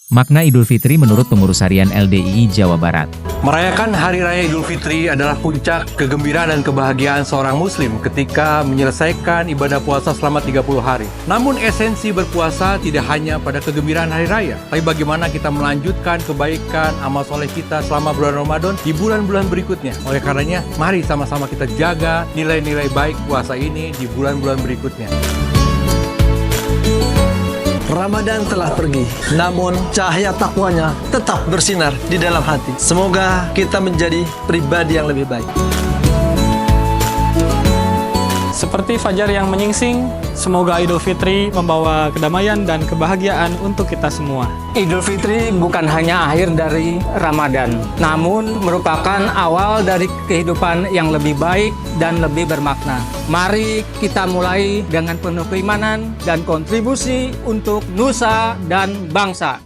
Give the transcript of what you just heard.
Makna Idul Fitri menurut pengurus harian LDII Jawa Barat. Merayakan Hari Raya Idul Fitri adalah puncak kegembiraan dan kebahagiaan seorang muslim ketika menyelesaikan ibadah puasa selama 30 hari. Namun esensi berpuasa tidak hanya pada kegembiraan Hari Raya, tapi bagaimana kita melanjutkan kebaikan amal soleh kita selama bulan Ramadan di bulan-bulan berikutnya. Oleh karenanya, mari sama-sama kita jaga nilai-nilai baik puasa ini di bulan-bulan berikutnya. Ramadan telah pergi, namun cahaya takwanya tetap bersinar di dalam hati. Semoga kita menjadi pribadi yang lebih baik. Seperti fajar yang menyingsing, semoga Idul Fitri membawa kedamaian dan kebahagiaan untuk kita semua. Idul Fitri bukan hanya akhir dari Ramadan, namun merupakan awal dari kehidupan yang lebih baik dan lebih bermakna. Mari kita mulai dengan penuh keimanan dan kontribusi untuk nusa dan bangsa.